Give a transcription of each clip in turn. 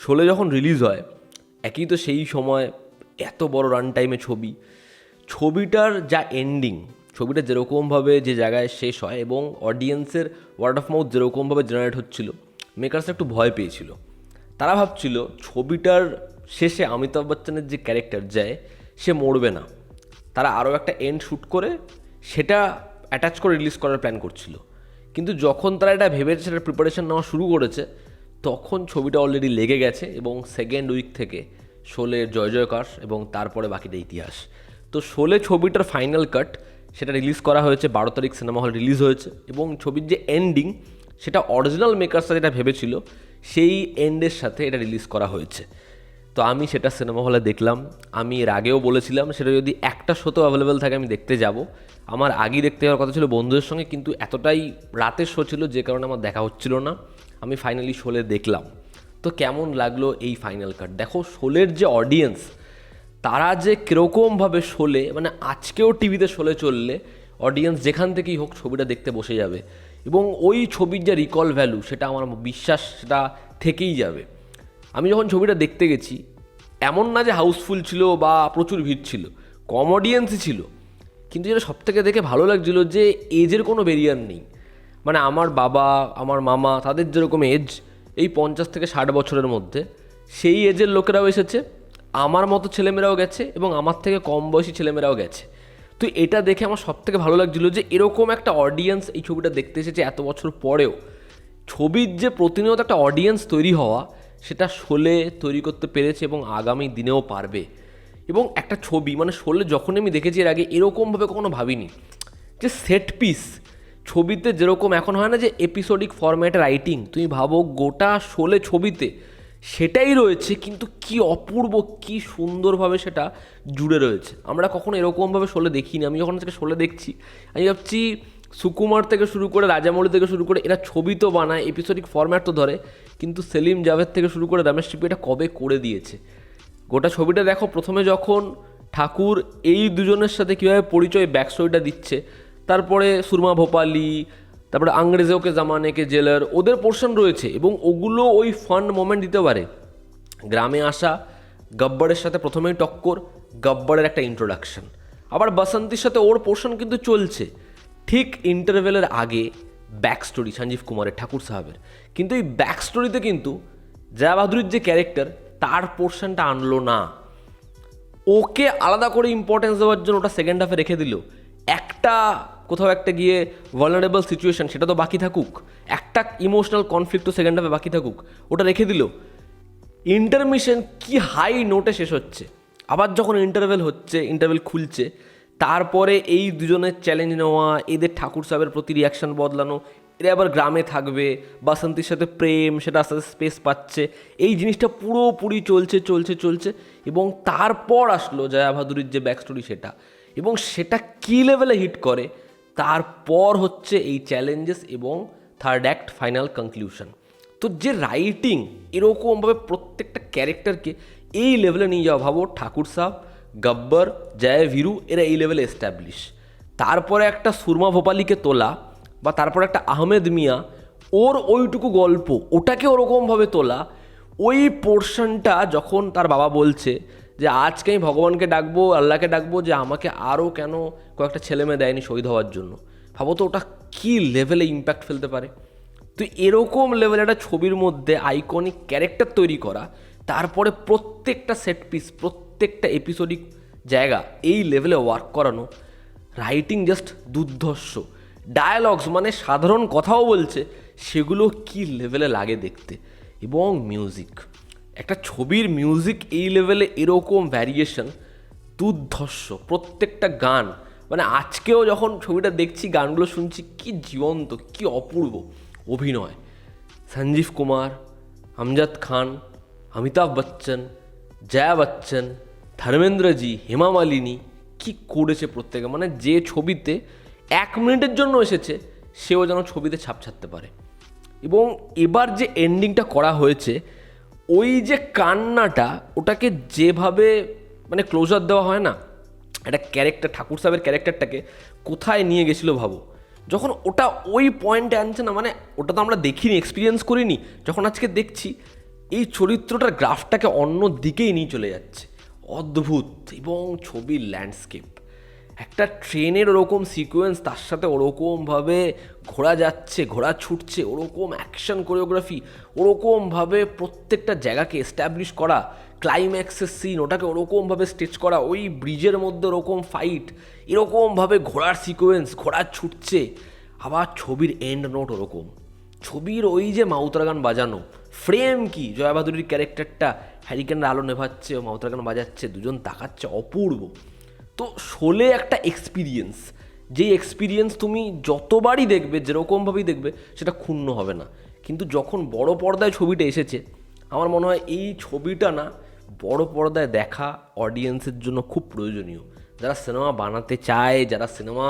শোলে যখন রিলিজ হয়, একই তো সেই সময় এত বড় রান টাইমে ছবিটার যা এন্ডিং, ছবিটা যেরকমভাবে যে জায়গায় শেষ হয় এবং অডিয়েন্সের ওয়ার্ড অফ মাউথ যেরকমভাবে জেনারেট হচ্ছিল, মেকার্সরা একটু ভয় পেয়েছিল। তারা ভাবছিল ছবিটার শেষে অমিতাভ বচ্চনের যে ক্যারেক্টার যায়, সে মরবে না, তারা আরও একটা এন্ড শ্যুট করে সেটা অ্যাটাচ করে রিলিজ করার প্ল্যান করছিল। কিন্তু যখন তারা এটা ভেবেছে, সেটা প্রিপারেশন নেওয়া শুরু করেছে, তখন ছবিটা অলরেডি লেগে গেছে এবং সেকেন্ড উইক থেকে শোলের জয় জয়কার এবং তারপরে বাকিটা ইতিহাস। তো শোলে ছবিটার ফাইনাল কাট সেটা রিলিজ করা হয়েছে, 12 তারিখ সিনেমা হল রিলিজ হয়েছে এবং ছবির যে এন্ডিং সেটা অরিজিনাল মেকার্সরা যেটা ভেবেছিল সেই এন্ডের সাথে এটা রিলিজ করা হয়েছে। তো আমি সেটা সিনেমা হলে দেখলাম। আমি এর আগেও বলেছিলাম সেটা যদি একটা শোতেও অ্যাভেলেবেল থাকে আমি দেখতে যাব। আমার আগেই দেখতে যাওয়ার কথা ছিল বন্ধুদের সঙ্গে, কিন্তু এতটাই রাতের শো ছিল যে কারণে আমার দেখা হচ্ছিল না। আমি ফাইনালি শোলে দেখলাম। তো কেমন লাগলো এই ফাইনাল কাট? দেখো, শোলের যে অডিয়েন্স, তারা যে কীরকমভাবে শোলে, মানে আজকেও টিভিতে শোলে চললে অডিয়েন্স যেখান থেকেই হোক ছবিটা দেখতে বসে যাবে এবং ওই ছবির যে রিকল ভ্যালু, সেটা আমার বিশ্বাস সেটা থেকেই যাবে। আমি যখন ছবিটা দেখতে গেছি, এমন না যে হাউসফুল ছিল বা প্রচুর ভিড় ছিল, কম অডিয়েন্সই ছিল, কিন্তু যেটা সবথেকে দেখে ভালো লাগছিল যে এজের কোনো ব্যারিয়ার নেই। মানে আমার বাবা, আমার মামা, তাদের যেরকম এজ, এই 50 থেকে 60 বছরের মধ্যে, সেই এজের লোকেরাও এসেছে, আমার মতো ছেলেমেয়েরাও গেছে এবং আমার থেকে কম বয়সী ছেলেমেয়েরাও গেছে। তো এটা দেখে আমার সবথেকে ভালো লাগছিলো যে এরকম একটা অডিয়েন্স এই ছবিটা দেখতে এসেছে এত বছর পরেও। ছবির যে প্রতিনিয়ত একটা অডিয়েন্স তৈরি হওয়া, সেটা শোলে তৈরি করতে পেরেছে এবং আগামী দিনেও পারবে। এবং একটা ছবি, মানে শোলে যখন আমি দেখেছি এর আগে, এরকমভাবে কখনো ভাবিনি যে সেট পিস ছবিতে যেরকম এখন হয় না যে এপিসোডিক ফরম্যাটে রাইটিং, তুমি ভাবো গোটা শোলে ছবিতে সেটাই রয়েছে, কিন্তু কি অপূর্ব, কি সুন্দরভাবে সেটা জুড়ে রয়েছে। আমরা কখনো এরকমভাবে শোলে দেখিনি। আমি যখন থেকে শোলে দেখছি, আমি ভাবছি সুকুমার থেকে শুরু করে রাজামৌলি থেকে শুরু করে এরা ছবি তো বানায়, এপিসোডিক ফরম্যাট তো ধরে, কিন্তু সেলিম জাভেদ থেকে শুরু করে রমেশ শিল্পী এটা কবে করে দিয়েছে। গোটা ছবিটা দেখো, প্রথমে যখন ঠাকুর এই দুজনের সাথে কীভাবে পরিচয়, ব্যাক স্টোরিটা দিচ্ছে, তারপরে সুরমা ভোপালি, তারপরে আংরেজেও কে জামানে কে জেলার, ওদের পোর্শন রয়েছে এবং ওগুলো ওই ফান মোমেন্ট দিতে পারে। গ্রামে আসা, গব্বরের সাথে প্রথমেই টক্কর, গব্বরের একটা ইন্ট্রোডাকশন, আবার বাসন্তীর সাথে ওর পোর্শন কিন্তু চলছে। ঠিক ইন্টারভেলের আগে ব্যাক স্টোরি সঞ্জীব কুমারের, ঠাকুর সাহেবের, কিন্তু এই ব্যাক স্টোরিতে কিন্তু জয়া বাহাদুরির যে ক্যারেক্টার, তার পোর্শনটা আনলো না। ওকে আলাদা করে ইম্পর্টেন্স দেওয়ার জন্য ওটা সেকেন্ড হাফে রেখে দিল। একটা কোথাও একটা গিয়ে ভালনারেবল সিচুয়েশন, সেটা তো বাকি থাকুক, একটা ইমোশনাল কনফ্লিক্ট তো সেকেন্ড হাফে বাকি থাকুক, ওটা রেখে দিল। ইন্টারমিশন কি হাই নোটে শেষ হচ্ছে, আবার যখন ইন্টারভেল খুলছে, তারপরে এই দুজনের চ্যালেঞ্জ নেওয়া, এদের ঠাকুর সাহেবের প্রতি রিয়াকশান বদলানো, এরা আবার গ্রামে থাকবে, বাসন্তীর সাথে প্রেম, সেটা আস্তে আস্তে স্পেস পাচ্ছে, এই জিনিসটা পুরোপুরি চলছে এবং তারপর আসলো জয়া ভাদুরীর যে ব্যাক স্টোরি, সেটা, এবং সেটা কী লেভেলে হিট করে, তারপর হচ্ছে এই চ্যালেঞ্জেস এবং থার্ড অ্যাক্ট ফাইনাল কনক্লুশন। তো যে রাইটিং এরকমভাবে প্রত্যেকটা ক্যারেক্টারকে এই লেভেলে নিয়ে যাওয়া, ভাবো ঠাকুর সাহেব, গব্বর, জয় ভীরু, এরা এই লেভেলে এস্টাবলিশ, তারপরে একটা সুরমা ভোপালিকে তোলা, বা তারপরে একটা আহমেদ মিয়া, ওর ওইটুকু গল্প, ওটাকে ওরকমভাবে তোলা, ওই পোর্শনটা যখন তার বাবা বলছে যে আজকে আমি ভগবানকে ডাকবো, আল্লাহকে ডাকবো যে আমাকে আরও কেন কয়েকটা ছেলে মেয়ে দেয়নি শহীদ হওয়ার জন্য, ভাবো তো ওটা কী লেভেলে ইম্প্যাক্ট ফেলতে পারে। তো এরকম লেভেলে একটা ছবির মধ্যে আইকনিক ক্যারেক্টার তৈরি করা, তারপরে প্রত্যেকটা সেট পিস, প্রত্যেকটা এপিসোডিক জায়গা এই লেভেলে ওয়ার্ক করানো, রাইটিং জাস্ট দুর্ধর্ষ, ডায়ালগস মানে সাধারণ কথাও বলছে, সেগুলো কি লেভেলে লাগে দেখতে, এবং মিউজিক, একটা ছবির মিউজিক এই লেভেলে এরকম ভ্যারিয়েশন দুর্ধর্ষ, প্রত্যেকটা গান, মানে আজকেও যখন ছবিটা দেখছি, গানগুলো শুনছি, কি জীবন্ত, কি অপূর্ব অভিনয়। সঞ্জীব কুমার, আমজাদ খান, অমিতাভ বচ্চন, জয়া বচ্চন, ধর্মেন্দ্রজি, হেমা মালিনী, কী করেছে প্রত্যেকে। মানে যে ছবিতে 1 মিনিটের জন্য এসেছে, সেও যেন ছবিতে ছাপ ছাড়তে পারে। এবং এবার যে এন্ডিংটা করা হয়েছে, ওই যে কান্নাটা, ওটাকে যেভাবে মানে ক্লোজার দেওয়া হয় না, একটা ক্যারেক্টার, ঠাকুর সাহেবের ক্যারেক্টারটাকে কোথায় নিয়ে গেছিলো ভাবো। যখন ওটা ওই পয়েন্টে আনছে না, মানে ওটা তো আমরা দেখিনি, এক্সপিরিয়েন্স করিনি, যখন আজকে দেখছি, এই চরিত্রটার গ্রাফটাকে অন্য দিকেই নিয়ে চলে যাচ্ছে, অদ্ভুত। এবং ছবির ল্যান্ডস্কেপ, একটা ট্রেনের ওরকম সিকোয়েন্স, তার সাথে ওরকমভাবে ঘোড়া যাচ্ছে, ঘোড়া ছুটছে, ওরকম অ্যাকশন কোরিওগ্রাফি, ওরকমভাবে প্রত্যেকটা জায়গাকে এস্টাবলিশ করা, ক্লাইম্যাক্সের সিন ওটাকে ওরকমভাবে স্টেচ করা, ওই ব্রিজের মধ্যে ওরকম ফাইট, এরকমভাবে ঘোড়ার সিকোয়েন্স, ঘোড়া ছুটছে, আবার ছবির এন্ড নোট ওরকম, ছবির ওই যে মাউতার গান বাজানো, ফ্রেম কি জয়া বাদুরীর ক্যারেক্টারটা হ্যারিকেনের আলো নেভাচ্ছে ও মাউতার গান বাজাচ্ছে, দুজন তাকাচ্ছে, অপূর্ব। তো শোলে একটা এক্সপিরিয়েন্স, যেই এক্সপিরিয়েন্স তুমি যতবারই দেখবে, যেরকমভাবেই দেখবে, সেটা ক্ষুণ্ণ হবে না। কিন্তু যখন বড় পর্দায় ছবিটা এসেছে, আমার মনে হয় এই ছবিটা না বড় পর্দায় দেখা অডিয়েন্সের জন্য খুব প্রয়োজনীয়। যারা সিনেমা বানাতে চায়, যারা সিনেমা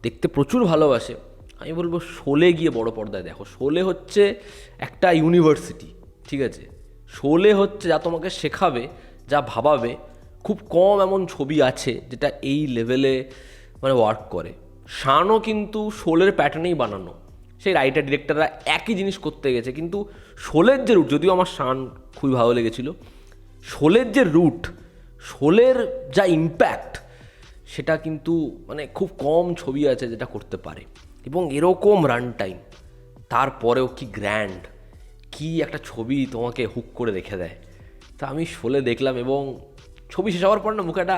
দেখতে প্রচুর ভালোবাসে, আমি বলবো শোলে গিয়ে বড় পর্দায় দেখো। শোলে হচ্ছে একটা ইউনিভার্সিটি, ঠিক আছে? শোলে হচ্ছে যা তোমাকে শেখাবে, যা ভাবাবে। খুব কম এমন ছবি আছে যেটা এই লেভেলে মানে ওয়ার্ক করে। শানও কিন্তু শোলের প্যাটার্নেই বানানো, সেই রাইটার ডিরেক্টররা একই জিনিস করতে গেছে, কিন্তু শোলের যে রুট, যদিও আমার শান খুবই ভালো লেগেছিল, শোলের যে রুট, শোলের যা ইম্প্যাক্ট, সেটা কিন্তু মানে খুব কম ছবি আছে যেটা করতে পারে। এবং এরকম রান টাইম, তারপরেও কি গ্র্যান্ড, কি একটা ছবি তোমাকে হুক করে রেখে দেয়। তা আমি শোলে দেখলাম, এবং ছবি শেষ হওয়ার পর না মুখে একটা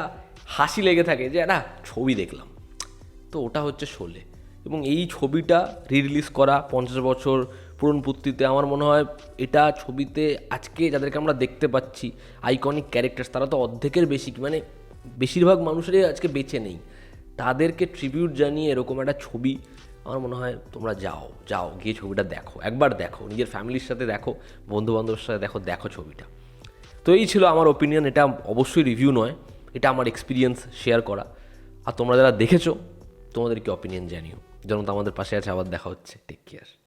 হাসি লেগে থাকে যে একটা ছবি দেখলাম। তো ওটা হচ্ছে শোলে। এবং এই ছবিটা রিলিজ করা 50 বছর পূরণপূর্তিতে আমার মনে হয় এটা ছবিতে আজকে যাদেরকে আমরা দেখতে পাচ্ছি আইকনিক ক্যারেক্টার্স, তারা তো অর্ধেকের বেশি, মানে বেশিরভাগ মানুষেরই আজকে বেঁচে নেই, তাদেরকে ট্রিবিউট জানিয়ে এরকম একটা ছবি, আমার মনে হয় তোমরা যাও গিয়ে ছবিটা দেখো, একবার দেখো, নিজের ফ্যামিলির সাথে দেখো, বন্ধুবান্ধবের সাথে দেখো ছবিটা। তো এই ছিল আমার ওপিনিয়ন। এটা অবশ্যই রিভিউ নয়, এটা আমার এক্সপিরিয়েন্স শেয়ার করা। আর তোমরা যারা দেখেছো তোমাদের কি অপিনিয়ন জানিও। যেমন তো আমাদের পাশে আছে, আবার দেখা হচ্ছে, টেক কেয়ার।